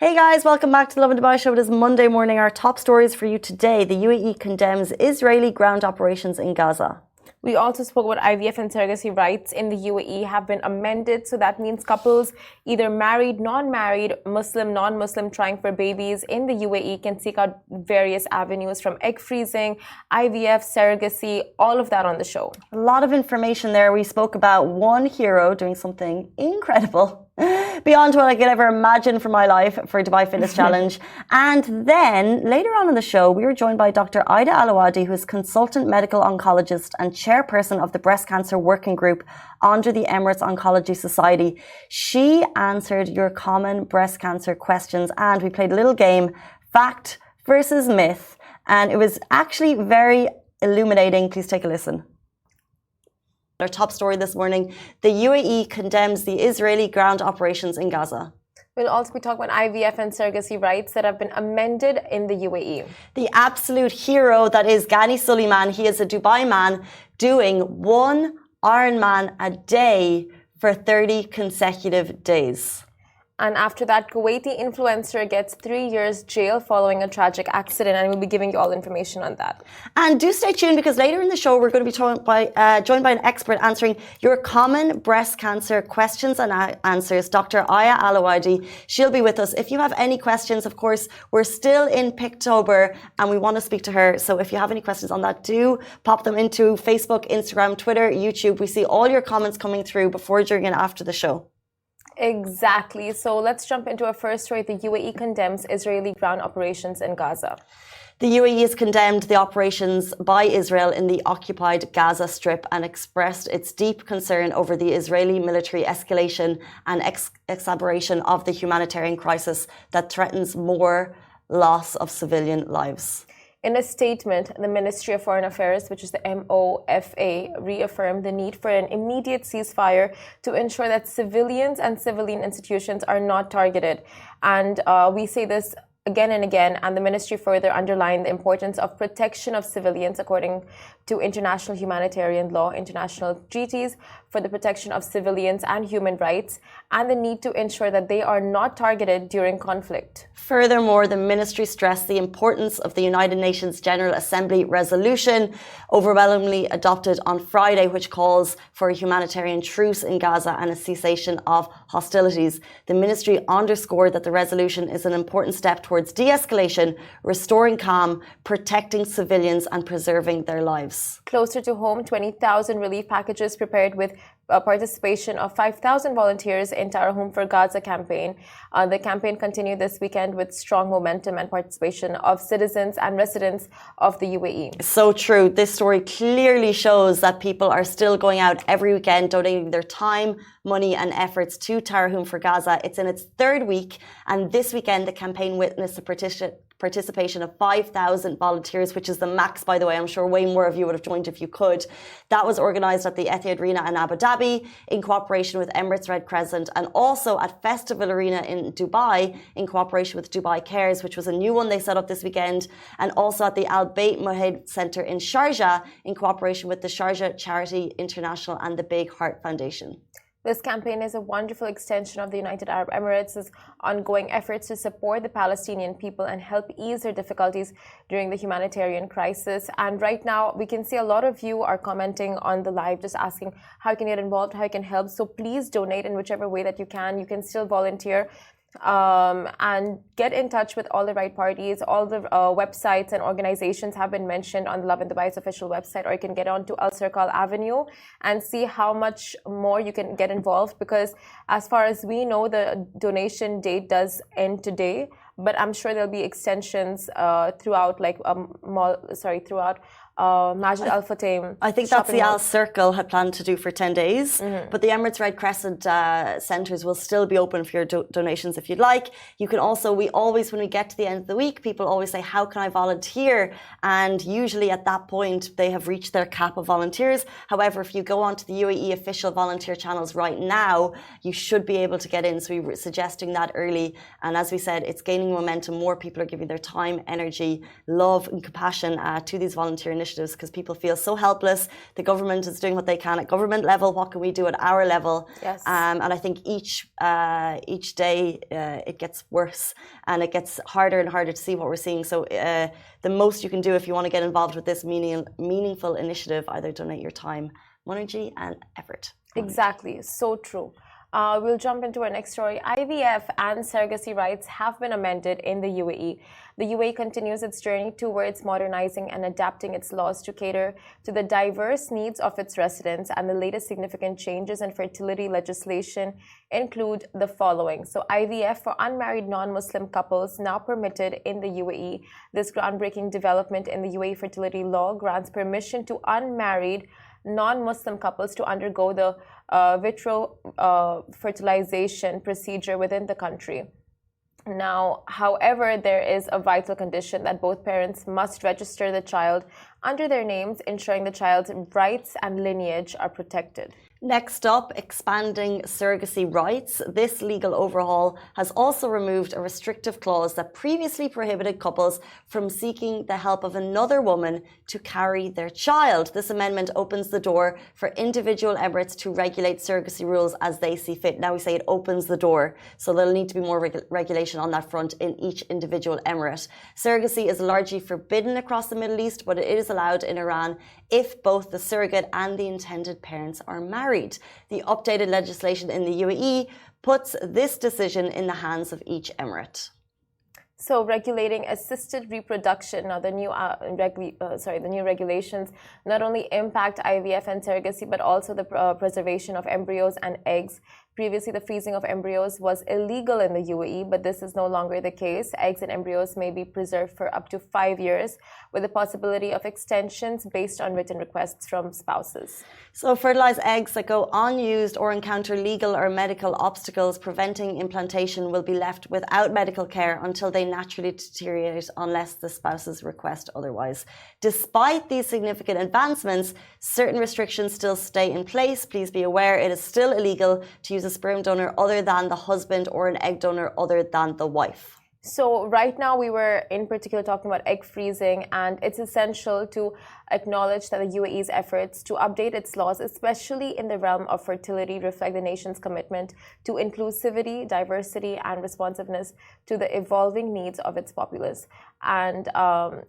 Hey guys, welcome back to the Lovin Dubai show. It is Monday morning. Our top stories for you today. The UAE condemns Israeli ground operations in Gaza. We also spoke about IVF and surrogacy rights in the UAE have been amended. So that means couples, either married, non-married, Muslim, non-Muslim, trying for babies in the UAE can seek out various avenues from egg freezing, IVF, surrogacy, all of that on the show. A lot of information there. We spoke about one hero doing something incredible. Beyond what I could ever imagine for my life for Dubai Fitness Challenge. And then later on in the show, we were joined by Dr. Aydah Awadhi, who is consultant medical oncologist and chairperson of the breast cancer working group under the Emirates Oncology Society. She answered your common breast cancer questions and we played a little game, fact versus myth. And it was actually very illuminating. Please take a listen. Our top story this morning, the UAE condemns the Israeli ground operations in Gaza. We'll also be talking about IVF and surrogacy rights that have been amended in the UAE. The absolute hero that is Ghani Suleiman, he is a Dubai man doing one Ironman a day for 30 consecutive days. And after that, Kuwaiti influencer gets 3 years jail following a tragic accident, and we'll be giving you all information on that. And do stay tuned because later in the show, we're going to be joined by an expert answering your common breast cancer questions and answers, Dr. Aydah Awadhi. She'll be with us. If you have any questions, of course, we're still in Picktober and we want to speak to her. So if you have any questions on that, do pop them into Facebook, Instagram, Twitter, YouTube. We see all your comments coming through before, during, and after the show. Exactly. So let's jump into our first story. The UAE condemns Israeli ground operations in Gaza. The UAE has condemned the operations by Israel in the occupied Gaza Strip and expressed its deep concern over the Israeli military escalation and exacerbation of the humanitarian crisis that threatens more loss of civilian lives. In a statement, the Ministry of Foreign Affairs, which is the MOFA, reaffirmed the need for an immediate ceasefire to ensure that civilians and civilian institutions are not targeted. And we say this again and again, and the ministry further underlined the importance of protection of civilians according to international humanitarian law, international treaties for the protection of civilians and human rights, and the need to ensure that they are not targeted during conflict. Furthermore, the ministry stressed the importance of the United Nations General Assembly resolution, overwhelmingly adopted on Friday, which calls for a humanitarian truce in Gaza and a cessation of hostilities. The ministry underscored that the resolution is an important step towards de-escalation, restoring calm, protecting civilians and preserving their lives. Closer to home, 20,000 relief packages prepared with participation of 5,000 volunteers in Our Home for Gaza campaign. The campaign continued this weekend with strong momentum and participation of citizens and residents of the UAE. So true. This story clearly shows that people are still going out every weekend, donating their time, money and efforts to Our Home for Gaza. It's in its third week, and this weekend the campaign witnessed the participation of 5,000 volunteers, which is the max, by the way. I'm sure way more of you would have joined if you could. That was organised at the Etihad Arena in Abu Dhabi in cooperation with Emirates Red Crescent, and also at Festival Arena in Dubai in cooperation with Dubai Cares, which was a new one they set up this weekend, and also at the Al Bayt Mohed Centre in Sharjah in cooperation with the Sharjah Charity International and the Big Heart Foundation. This campaign is a wonderful extension of the United Arab Emirates' ongoing efforts to support the Palestinian people and help ease their difficulties during the humanitarian crisis. And right now, we can see a lot of you are commenting on the live, just asking how you can get involved, how you can help. So please donate in whichever way that you can. You can still volunteer. And get in touch with all the right parties. All the websites and organizations have been mentioned on the Lovin Dubai's official website, or you can get on to Al Circle Avenue and see how much more you can get involved, because as far as we know, the donation date does end today, but I'm sure there'll be extensions throughout, like throughout Majid Al Futtaim. I think that's the Al Circle had planned to do for 10 days. But the Emirates Red Crescent centres will still be open for your donations if you'd like. You can also, we always, when we get to the end of the week, people always say, how can I volunteer? And usually at that point, they have reached their cap of volunteers. However, if you go onto the UAE official volunteer channels right now, you should be able to get in. So we were suggesting that early. And as we said, it's gaining momentum. More people are giving their time, energy, love and compassion to these volunteer initiatives. initiatives because people feel so helpless. The government is doing what they can at government level. What can we do at our level? Yes. And I think each day it gets worse and it gets harder and harder to see what we're seeing. So the most you can do if you want to get involved with this meaningful initiative, either donate your time, energy and effort. Exactly. So true. We'll jump into our next story. IVF and surrogacy rights have been amended in the UAE. The UAE continues its journey towards modernizing and adapting its laws to cater to the diverse needs of its residents, and the latest significant changes in fertility legislation include the following. So IVF for unmarried non-Muslim couples now permitted in the UAE. This groundbreaking development in the UAE fertility law grants permission to unmarried non-Muslim couples to undergo the vitro fertilization procedure within the country. Now, however, there is a vital condition that both parents must register the child under their names, ensuring the child's rights and lineage are protected. Next up, expanding surrogacy rights. This legal overhaul has also removed a restrictive clause that previously prohibited couples from seeking the help of another woman to carry their child. This amendment opens the door for individual emirates to regulate surrogacy rules as they see fit. Now we say it opens the door, so there'll need to be more regulation on that front in each individual emirate. Surrogacy is largely forbidden across the Middle East, but it is allowed in Iran if both the surrogate and the intended parents are married. The updated legislation in the UAE puts this decision in the hands of each emirate. So, regulating assisted reproduction. Now, the new regulations not only impact IVF and surrogacy, but also the preservation of embryos and eggs. Previously, the freezing of embryos was illegal in the UAE, but this is no longer the case. Eggs and embryos may be preserved for up to 5 years, with the possibility of extensions based on written requests from spouses. So fertilized eggs that go unused or encounter legal or medical obstacles preventing implantation will be left without medical care until they naturally deteriorate unless the spouses request otherwise. Despite these significant advancements, certain restrictions still stay in place. Please be aware it is still illegal to use a sperm donor other than the husband or an egg donor other than the wife. So right now we were in particular talking about egg freezing, and it's essential to acknowledge that the UAE's efforts to update its laws, especially in the realm of fertility, reflect the nation's commitment to inclusivity, diversity, and responsiveness to the evolving needs of its populace. And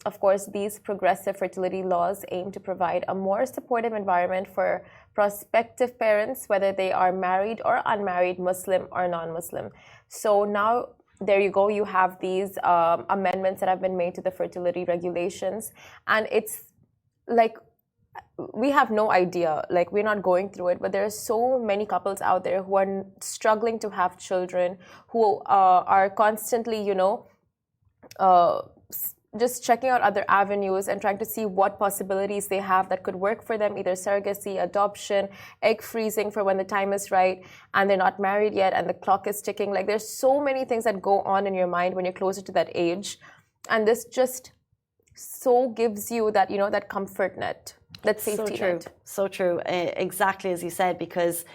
of course, these progressive fertility laws aim to provide a more supportive environment for prospective parents, whether they are married or unmarried, Muslim or non-Muslim. So now, there you go, you have these amendments that have been made to the fertility regulations, and it's like we have no idea, like we're not going through it, but there are so many couples out there who are struggling to have children, who are constantly, just checking out other avenues and trying to see what possibilities they have that could work for them, either surrogacy, adoption, egg freezing for when the time is right and they're not married yet and the clock is ticking. Like there's so many things that go on in your mind when you're closer to that age. And this just so gives you that, that comfort net, that safety net. So true. Exactly as you said, because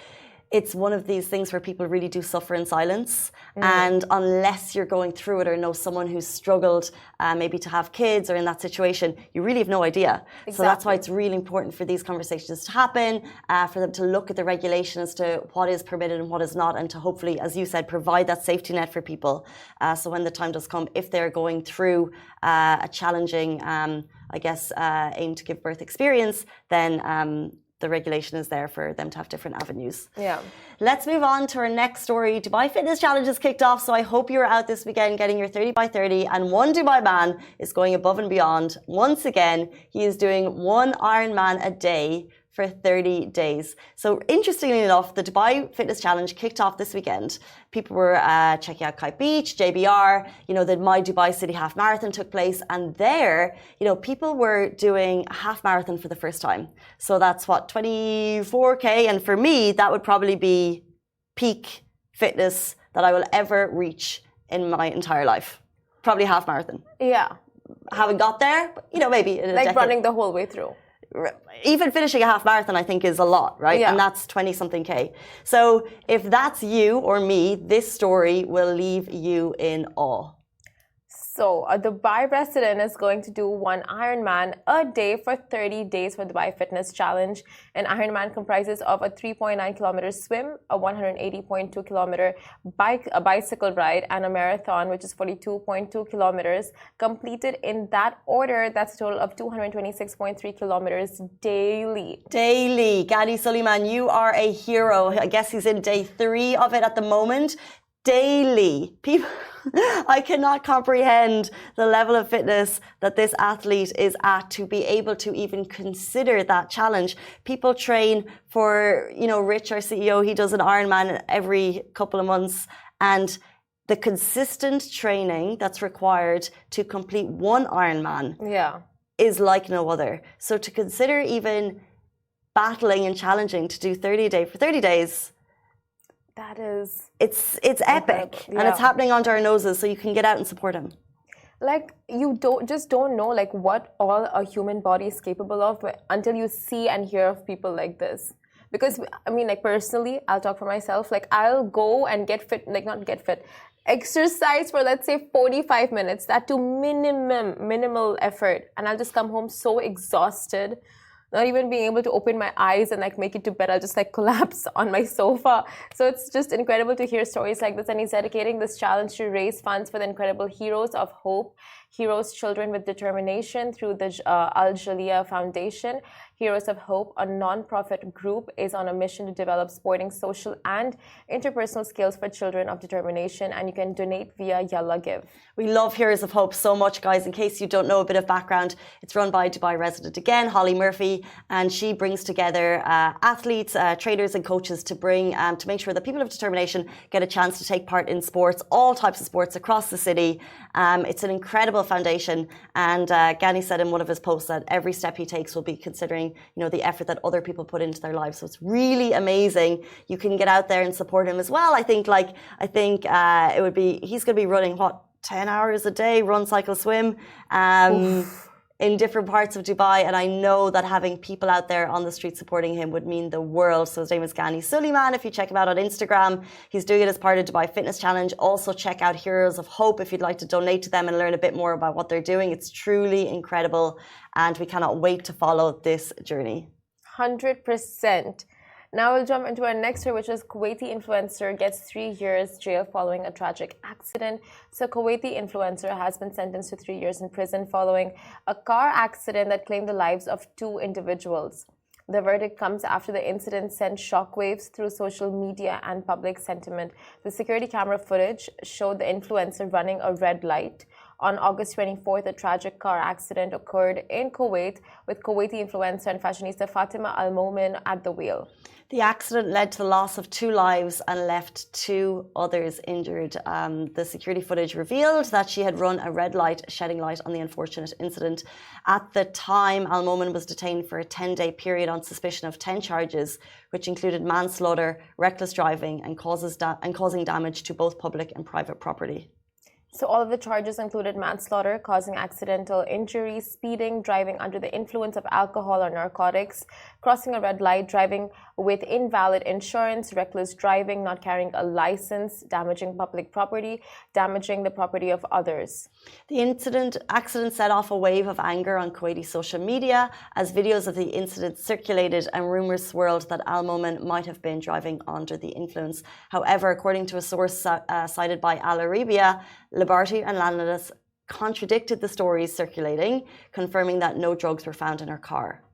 it's one of these things where people really do suffer in silence. And unless you're going through it or know someone who's struggled maybe to have kids or in that situation, you really have no idea. Exactly. So that's why it's really important for these conversations to happen, for them to look at the regulation as to what is permitted and what is not, and to hopefully, as you said, provide that safety net for people. So when the time does come, if they're going through a challenging, aim to give birth experience, then the regulation is there for them to have different avenues. Yeah. Let's move on to our next story. Dubai Fitness Challenge is kicked off, so I hope you're out this weekend getting your 30 by 30, and one Dubai man is going above and beyond. Once again, he is doing one Ironman a day for 30 days. So interestingly enough, the Dubai Fitness Challenge kicked off this weekend. People were checking out Kite Beach, JBR, the My Dubai City Half Marathon took place. And there, people were doing a half marathon for the first time. So that's what, 24K? And for me, that would probably be peak fitness that I will ever reach in my entire life. Probably half marathon. Yeah. Haven't got there, but, maybe in a decade. Running the whole way through. Even finishing a half marathon, I think, is a lot, right? Yeah. And that's 20-something K. So if that's you or me, this story will leave you in awe. So, a Dubai resident is going to do one Ironman a day for 30 days for Dubai Fitness Challenge. An Ironman comprises of a 3.9 kilometer swim, a 180.2 kilometer bicycle ride, and a marathon, which is 42.2 kilometers. Completed in that order, that's a total of 226.3 kilometers daily. Daily. Gani Suleiman, you are a hero. I guess he's in day 3 of it at the moment. Daily. People, I cannot comprehend the level of fitness that this athlete is at to be able to even consider that challenge. People train for, Rich, our CEO, he does an Ironman every couple of months, and the consistent training that's required to complete one Ironman is like no other. So to consider even battling and challenging to do 30 a day for 30 days, that is... It's epic, and it's happening under our noses, so you can get out and support him. Like, you don't know like what all a human body is capable of until you see and hear of people like this. Because, I mean, like, personally, I'll talk for myself. Like, I'll go and get fit, like, not get fit, exercise for, let's say, 45 minutes. That to minimal effort. And I'll just come home so exhausted. Not even being able to open my eyes and like make it to bed. I'll just like collapse on my sofa. So it's just incredible to hear stories like this. And he's dedicating this challenge to raise funds for the incredible Heroes of Hope, Heroes Children with Determination through the Al Jaliyah Foundation. Heroes of Hope, a non-profit group, is on a mission to develop sporting, social, and interpersonal skills for children of determination. And you can donate via Yalla Give. We love Heroes of Hope so much, guys. In case you don't know a bit of background, it's run by Dubai resident again, Holly Murphy, and she brings together athletes, trainers, and coaches to make sure that people of determination get a chance to take part in sports, all types of sports across the city. It's an incredible foundation, and Gani said in one of his posts that every step he takes will be considering the effort that other people put into their lives. So it's really amazing. You can get out there and support him as well. I think it would be, he's going to be running 10 hours a day, run, cycle, swim, in different parts of Dubai. And I know that having people out there on the street supporting him would mean the world. So his name is Gani Suleiman. If you check him out on Instagram, he's doing it as part of Dubai Fitness Challenge. Also check out Heroes of Hope if you'd like to donate to them and learn a bit more about what they're doing. It's truly incredible, and we cannot wait to follow this journey. 100%. Now we'll jump into our next story, which is Kuwaiti influencer gets 3 years jail following a tragic accident. So Kuwaiti influencer has been sentenced to 3 years in prison following a car accident that claimed the lives of 2 individuals. The verdict comes after the incident sent shockwaves through social media and public sentiment. The security camera footage showed the influencer running a red light. On August 24th, a tragic car accident occurred in Kuwait with Kuwaiti influencer and fashionista Fatima Al Momin at the wheel. The accident led to the loss of 2 lives and left 2 others injured. The security footage revealed that she had run a red light, shedding light on the unfortunate incident. At the time, Al Momin was detained for a 10-day period on suspicion of 10 charges, which included manslaughter, reckless driving, and causing damage to both public and private property. So all of the charges included manslaughter, causing accidental injury, speeding, driving under the influence of alcohol or narcotics, crossing a red light, driving with invalid insurance, reckless driving, not carrying a license, damaging public property, damaging the property of others. The accident set off a wave of anger on Kuwaiti social media as videos of the incident circulated and rumors swirled that Al Momin might have been driving under the influence. However, according to a source cited by Al Arabiya, Liberty and Landless contradicted the stories circulating, confirming that no drugs were found in her car.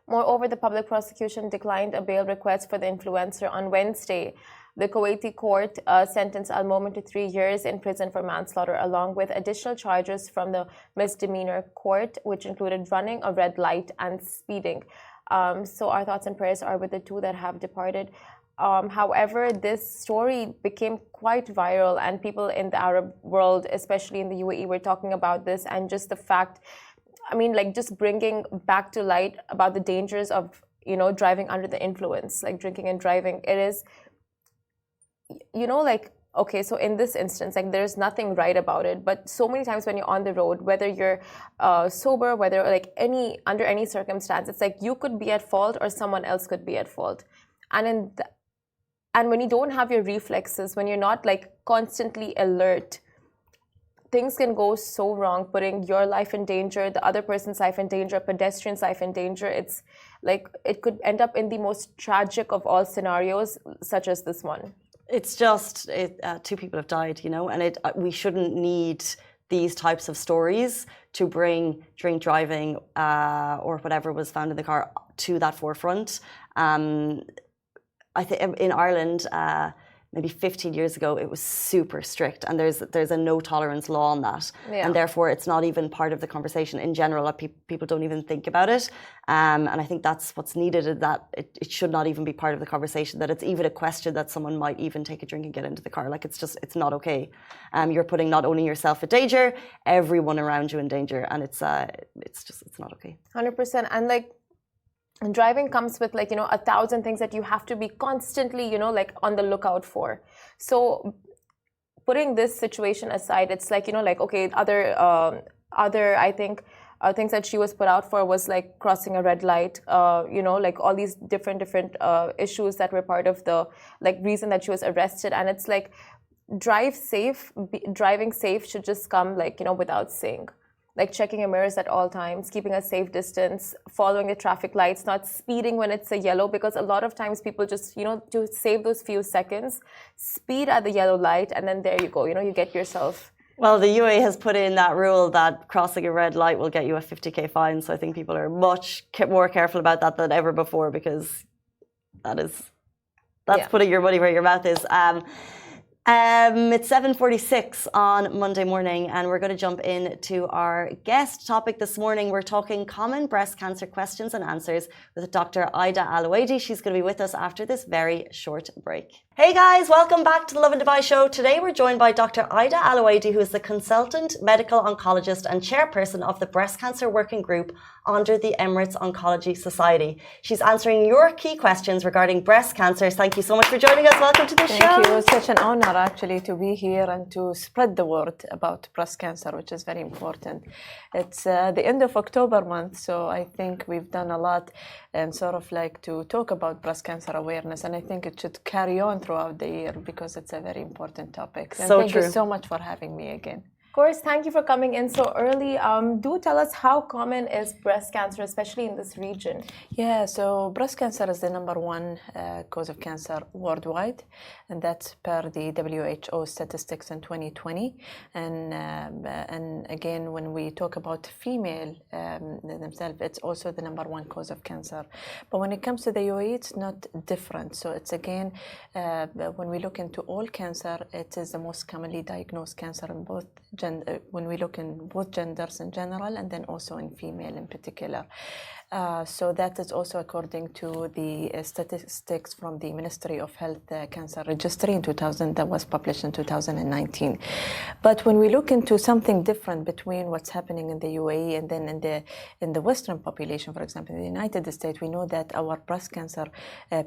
Moreover, the public prosecution declined a bail request for the influencer on Wednesday. The Kuwaiti court sentenced Al Momin to 3 years in prison for manslaughter, along with additional charges from the misdemeanor court, which included running a red light and speeding. So our thoughts and prayers are with the 2 that have departed. However, this story became quite viral, and people in the Arab world, especially in the UAE, were talking about this, and just the fact, I mean, like, just bringing back to light about the dangers of, driving under the influence, like drinking and driving. It is, like, okay, so in this instance, like, there's nothing right about it, but so many times when you're on the road, whether you're sober, whether like under any circumstance, it's like you could be at fault or someone else could be at fault. And when you don't have your reflexes, when you're not like constantly alert, things can go so wrong, putting your life in danger, the other person's life in danger, pedestrian's life in danger. It's like it could end up in the most tragic of all scenarios, such as this one. It's just two people have died, you know, and we shouldn't need these types of stories to bring drink driving or whatever was found in the car to that forefront. I think in Ireland, maybe 15 years ago, it was super strict, and there's a no tolerance law on that, and therefore it's not even part of the conversation in general. People don't even think about it, and I think that's what's needed. Is that it should not even be part of the conversation. That it's even a question that someone might even take a drink and get into the car. Like it's not okay. You're putting not only yourself in danger, everyone around you in danger, and it's not okay. 100%, and like. And driving comes with 1,000 things that you have to be constantly, on the lookout for. So putting this situation aside, it's okay, other I think things that she was put out for was like crossing a red light, all these different issues that were part of the reason that she was arrested. And it's like driving safe should just come without saying. Like checking your mirrors at all times, keeping a safe distance, following the traffic lights, not speeding when it's a yellow, because a lot of times people just, to save those few seconds, speed at the yellow light, and then there you go, you get yourself. Well, the UAE has put in that rule that crossing a red light will get you a 50k fine, so I think people are much more careful about that than ever before, because that's putting your money where your mouth is. It's 7:46 on Monday morning, and we're going to jump into our guest topic this morning. We're talking common breast cancer questions and answers with Dr. Aydah Awadhi. She's going to be with us after this very short break. Hey guys, welcome back to the Lovin Dubai show. Today we're joined by Dr. Aydah Awadhi, who is the consultant medical oncologist and chairperson of the Breast Cancer Working Group under the Emirates Oncology Society. She's answering your key questions regarding breast cancers. Thank you so much for joining us. Welcome to the show. Thank you. It's such an honor actually to be here and to spread the word about breast cancer, which is very important. It's the end of October month, so I think we've done a lot and to talk about breast cancer awareness, and I think it should carry on throughout the year because it's a very important topic. And thank you so much for having me again. Of course, thank you for coming in so early. Do tell us, how common is breast cancer, especially in this region? Yeah, so breast cancer is the #1 cause of cancer worldwide, and that's per the WHO statistics in 2020. And again, when we talk about female themselves, it's also the #1 cause of cancer. But when it comes to the UAE, it's not different. So it's again, when we look into all cancer, it is the most commonly diagnosed cancer in both when we look in both genders in general, and then also in female in particular. So that is also according to the statistics from the Ministry of Health Cancer Registry in 2000 that was published in 2019. But when we look into something different between what's happening in the UAE and then in the Western population, for example, in the United States, we know that our breast cancer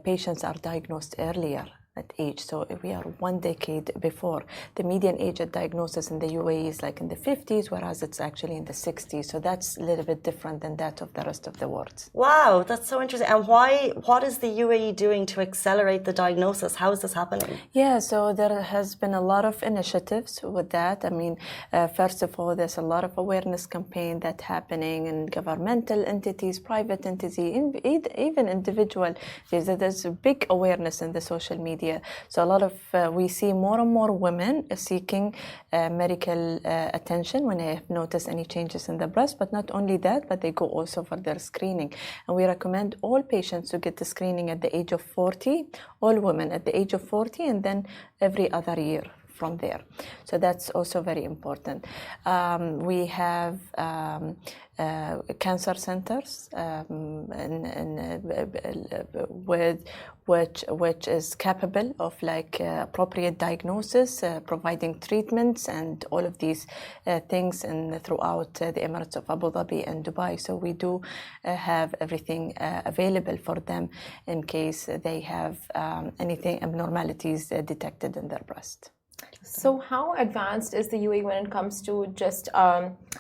patients are diagnosed earlier at age. So we are 1 decade before. The median age at diagnosis in the UAE is in the 50s, whereas it's actually in the 60s. So that's a little bit different than that of the rest of the world. Wow, that's so interesting. And what is the UAE doing to accelerate the diagnosis? How is this happening? Yeah, so there has been a lot of initiatives with that. I mean, first of all, there's a lot of awareness campaign that's happening in governmental entities, private entities, even individual. There's a big awareness in the social media. So a lot of we see more and more women seeking medical attention when they have noticed any changes in the breast. But not only that, but they go also for their screening. And we recommend all patients to get the screening at the age of 40, all women at the age of 40, and then every other year from there. So that's also very important. We have cancer centers which is capable of appropriate diagnosis, providing treatments and all of these things throughout the Emirates of Abu Dhabi and Dubai. So we do have everything available for them in case they have anything abnormalities detected in their breast. So how advanced is the UAE when it comes to just,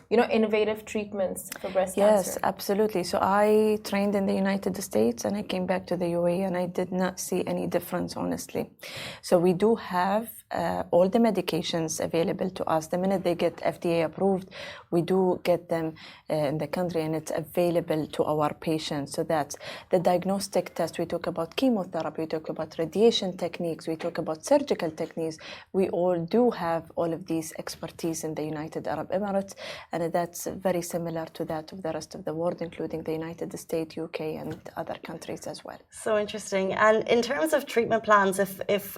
innovative treatments for breast cancer? Yes, absolutely. So I trained in the United States and I came back to the UAE and I did not see any difference, honestly. So we do have all the medications available to us. The minute they get FDA approved, we do get them in the country, and it's available to our patients. So that's the diagnostic test. We talk about chemotherapy, we talk about radiation techniques, we talk about surgical techniques. We all do have all of these expertise in the United Arab Emirates, and that's very similar to that of the rest of the world, including the United States, UK, and other countries as well. So interesting. And in terms of treatment plans, if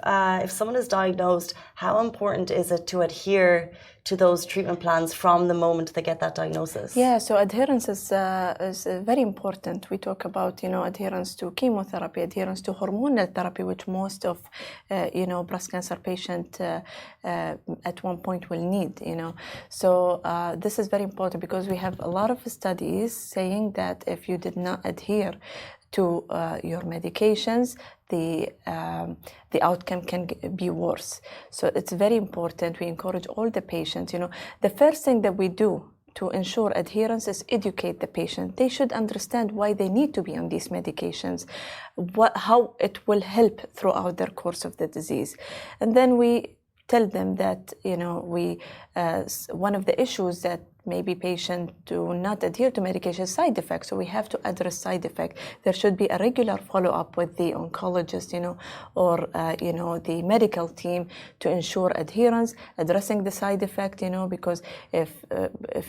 someone is diagnosed, how important is it to adhere to those treatment plans from the moment they get that diagnosis? Yeah, so adherence is very important. We talk about, adherence to chemotherapy, adherence to hormonal therapy, which most of, breast cancer patient at one point will need, So this is very important because we have a lot of studies saying that if you did not adhere to your medications, the outcome can be worse. So it's very important. We encourage all the patients. The first thing that we do to ensure adherence is educate the patient. They should understand why they need to be on these medications, how it will help throughout their course of the disease. And then we tell them that, one of the issues that maybe patients do not adhere to medication side effects. So we have to address side effects. There should be a regular follow-up with the oncologist, or the medical team to ensure adherence, addressing the side effect, because if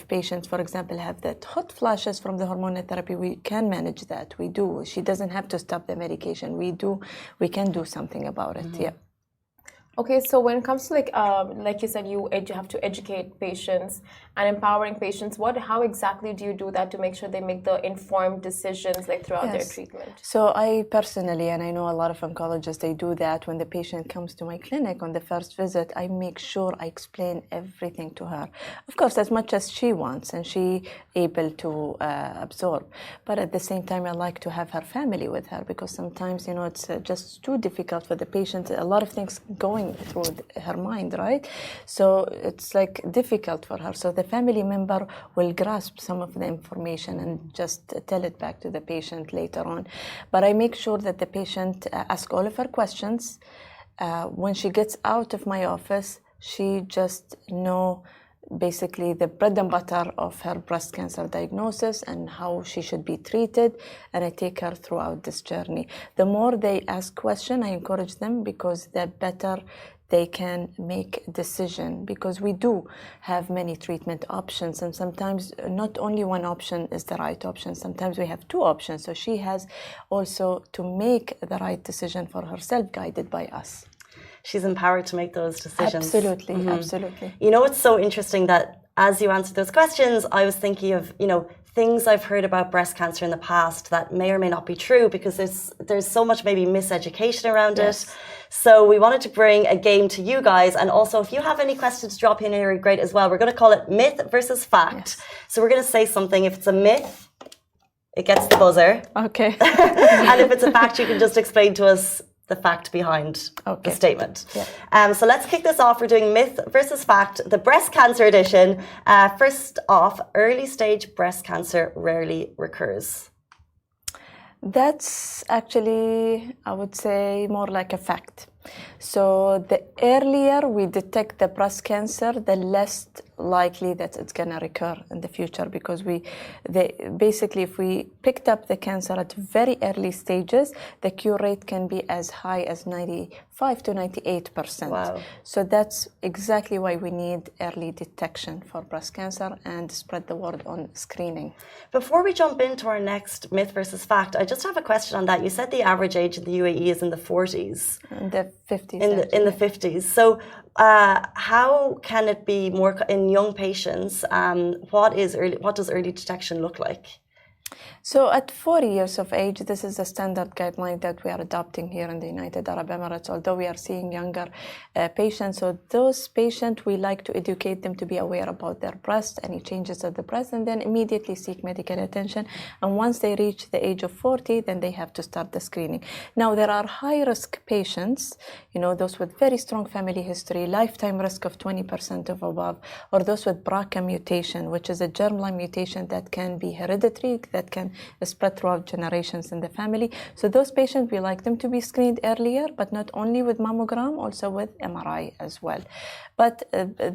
patients, for example, have that hot flashes from the hormonal therapy, we can manage that. We do. She doesn't have to stop the medication. We can do something about it. Yeah. Okay, so when it comes to like you said, you have to educate patients and empowering patients. How exactly do you do that to make sure they make the informed decisions throughout their treatment? So I personally, and I know a lot of oncologists, they do that when the patient comes to my clinic on the first visit. I make sure I explain everything to her, of course, as much as she wants and she able to absorb. But at the same time, I like to have her family with her because sometimes it's just too difficult for the patient. A lot of things going through her mind, right? So it's difficult for her. So the family member will grasp some of the information and just tell it back to the patient later on. But I make sure that the patient asks all of her questions. When she gets out of my office, she just know basically the bread and butter of her breast cancer diagnosis and how she should be treated, and I take her throughout this journey. The more they ask questions, I encourage them because the better they can make a decision, because we do have many treatment options, and sometimes not only one option is the right option. Sometimes we have two options, so she has also to make the right decision for herself, guided by us. She's empowered to make those decisions. Absolutely, absolutely. It's so interesting that as you answered those questions, I was thinking of, things I've heard about breast cancer in the past that may or may not be true, because there's so much maybe miseducation around it. So we wanted to bring a game to you guys, and also if you have any questions, drop in here, great as well. We're going to call it myth versus fact. So we're going to say something. If it's a myth, it gets the buzzer. Okay. And if it's a fact, you can just explain to us the fact behind the statement. So let's kick this off. We're doing myth versus fact, the breast cancer edition. First off, early stage breast cancer rarely recurs. That's actually, I would say, more like a fact. So the earlier we detect the breast cancer, the less likely that it's going to recur in the future, because basically if we picked up the cancer at very early stages, the cure rate can be as high as 95 to 98%. Wow. So that's exactly why we need early detection for breast cancer and spread the word on screening. Before we jump into our next myth versus fact, I just have a question on that. You said the average age in the UAE is in the 40s. In the 50s. In the 50s. So how can it be more in young patients? What does early detection look like? So at 40 years of age, this is a standard guideline that we are adopting here in the United Arab Emirates, although we are seeing younger patients. So those patients, we like to educate them to be aware about their breast, any changes of the breast, and then immediately seek medical attention. And once they reach the age of 40, then they have to start the screening. Now, there are high-risk patients, those with very strong family history, lifetime risk of 20% of above, or those with BRCA mutation, which is a germline mutation that can be hereditary that can spread throughout generations in the family. So those patients, we like them to be screened earlier, but not only with mammogram, also with MRI as well. But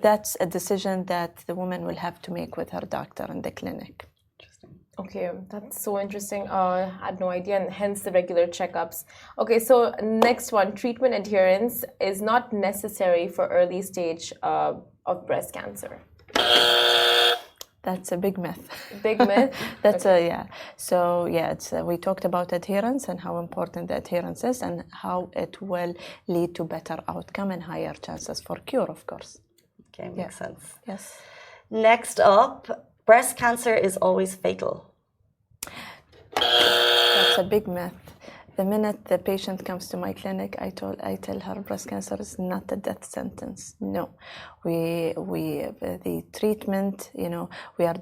that's a decision that the woman will have to make with her doctor in the clinic. Okay, that's so interesting. I had no idea, and hence the regular checkups. Okay, so next one, treatment adherence is not necessary for early stage of breast cancer. That's a big myth. Big myth? That's yeah. So yeah, it's we talked about adherence and how important the adherence is and how it will lead to better outcome and higher chances for cure, of course. Okay, makes sense. Yes. Next up, breast cancer is always fatal. That's a big myth. The minute the patient comes to my clinic, I tell her breast cancer is not a death sentence. No, the treatment, we are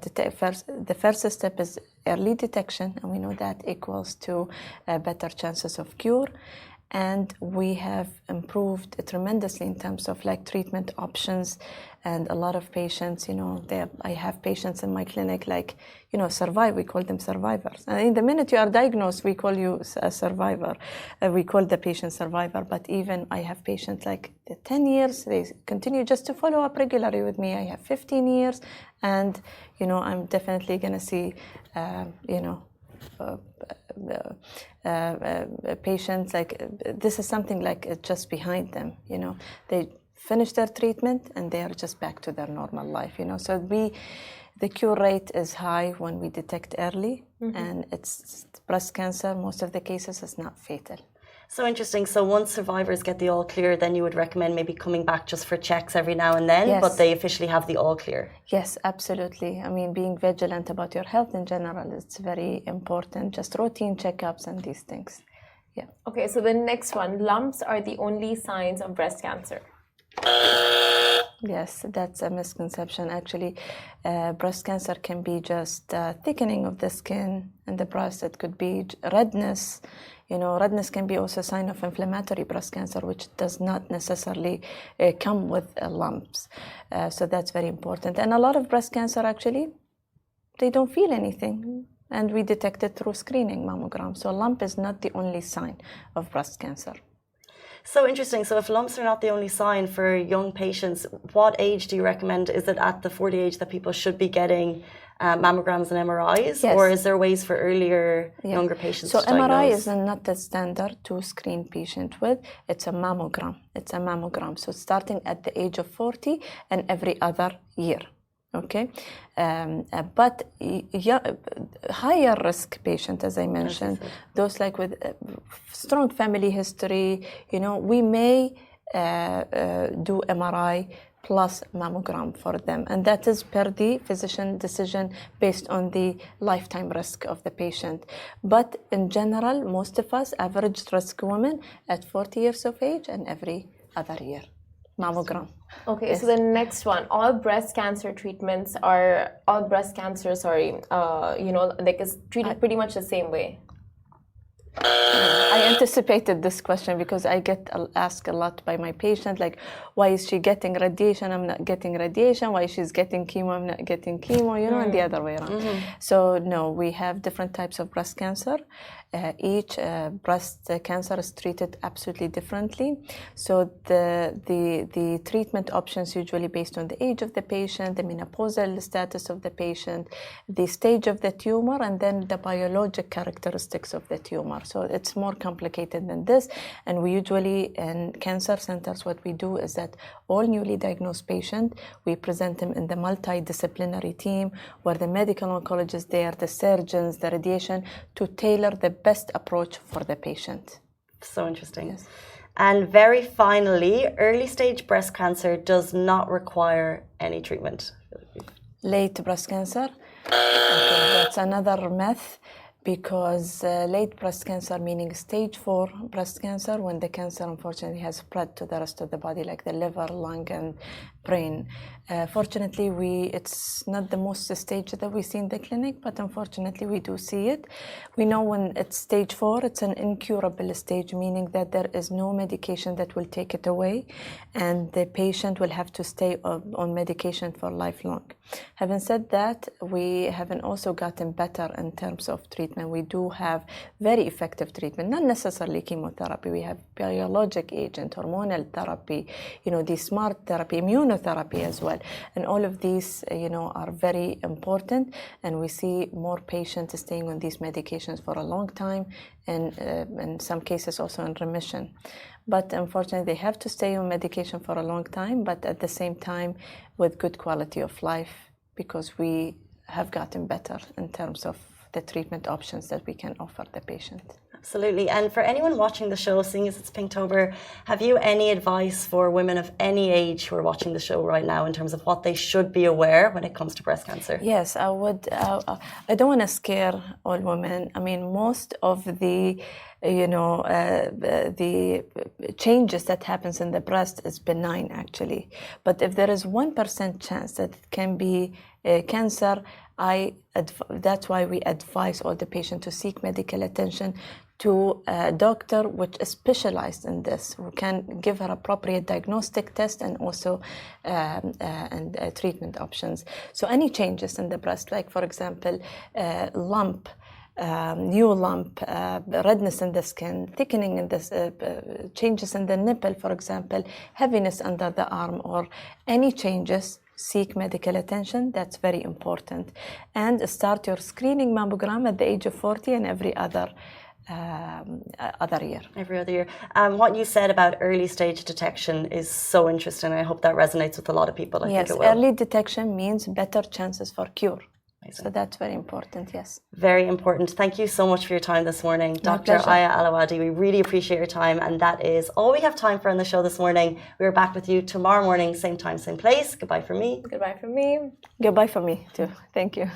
the first step is early detection, and we know that equals to better chances of cure. And we have improved tremendously in terms of treatment options, and a lot of patients, I have patients in my clinic survive. We call them survivors. And the minute you are diagnosed, we call you a survivor. We call the patient survivor. But even I have patients 10 years, they continue just to follow up regularly with me. I have 15 years, and I'm definitely gonna see, patients this is something just behind them. They finish their treatment and they are just back to their normal life. So the cure rate is high when we detect early, and it's breast cancer. Most of the cases is not fatal. So interesting. So once survivors get the all clear, then you would recommend maybe coming back just for checks every now and then, yes. But they officially have the all clear. Yes, absolutely. I mean, being vigilant about your health in general is very important. Just routine checkups and these things. Yeah. Okay, so the next one, lumps are the only signs of breast cancer. Yes, that's a misconception. Actually, breast cancer can be just thickening of the skin and the breast. It could be redness. Redness can be also a sign of inflammatory breast cancer, which does not necessarily come with lumps. So that's very important. And a lot of breast cancer, actually, they don't feel anything. And we detect it through screening mammogram. So a lump is not the only sign of breast cancer. So interesting. So if lumps are not the only sign for young patients, what age do you recommend? Is it at the 40 age that people should be getting mammograms and MRIs? Yes. Or is there ways for earlier, younger patients so to diagnose? MRI is not the standard to screen patient with. It's a mammogram. So starting at the age of 40 and every other year. Okay, but higher risk patient, as I mentioned, those with strong family history, we may do MRI plus mammogram for them, and that is per the physician decision based on the lifetime risk of the patient. But in general, most of us average risk women at 40 years of age and every other year. Mammogram. Okay, yes. So the next one, all breast cancer is treated pretty much the same way. I anticipated this question because I get asked a lot by my patient, why is she getting radiation? I'm not getting radiation. Why she's getting chemo? I'm not getting chemo. And the other way around. So no, we have different types of breast cancer. Each breast cancer is treated absolutely differently. So the treatment options usually based on the age of the patient, the menopausal status of the patient, the stage of the tumor, and then the biologic characteristics of the tumor. So it's more complicated than this. And we usually in cancer centers, what we do is that all newly diagnosed patients, we present them in the multidisciplinary team where the medical oncologists there, the surgeons, the radiation, to tailor the best approach for the patient. So interesting. Yes. And very finally, early stage breast cancer does not require any treatment. Late breast cancer? Okay, that's another myth. Because late breast cancer, meaning stage 4 breast cancer, when the cancer unfortunately has spread to the rest of the body, like the liver, lung, brain. Fortunately, it's not the most stage that we see in the clinic, but unfortunately we do see it. We know when it's stage 4, it's an incurable stage, meaning that there is no medication that will take it away, and the patient will have to stay on medication for lifelong. Having said that, we haven't also gotten better in terms of treatment. We do have very effective treatment, not necessarily chemotherapy. We have biologic agent, hormonal therapy, the smart therapy, immunotherapy as well. And all of these, are very important. And we see more patients staying on these medications for a long time, and in some cases also in remission. But unfortunately, they have to stay on medication for a long time, but at the same time with good quality of life, because we have gotten better in terms of the treatment options that we can offer the patient. Absolutely. And for anyone watching the show, seeing as it's Pinktober, have you any advice for women of any age who are watching the show right now in terms of what they should be aware when it comes to breast cancer? Yes, I would. I don't want to scare all women. I mean, most of the the changes that happens in the breast is benign actually. But if there is 1% chance that it can be cancer, that's why we advise all the patients to seek medical attention to a doctor which is specialized in this, who can give her appropriate diagnostic test and also treatment options. So any changes in the breast, like for example, lump, new lump, redness in the skin, thickening in the changes in the nipple, for example, heaviness under the arm, or any changes, seek medical attention. That's very important. And start your screening mammogram at the age of 40 and every other year. Every other year. What you said about early stage detection is so interesting. I hope that resonates with a lot of people. I think it will. Early detection means better chances for cure. Amazing. So that's very important, yes. Very important. Thank you so much for your time this morning, Dr. Aydah Al-Awadhi. We really appreciate your time, and that is all we have time for on the show this morning. We're back with you tomorrow morning, same time, same place. Goodbye from me. Goodbye from me. Goodbye from me too. Thank you.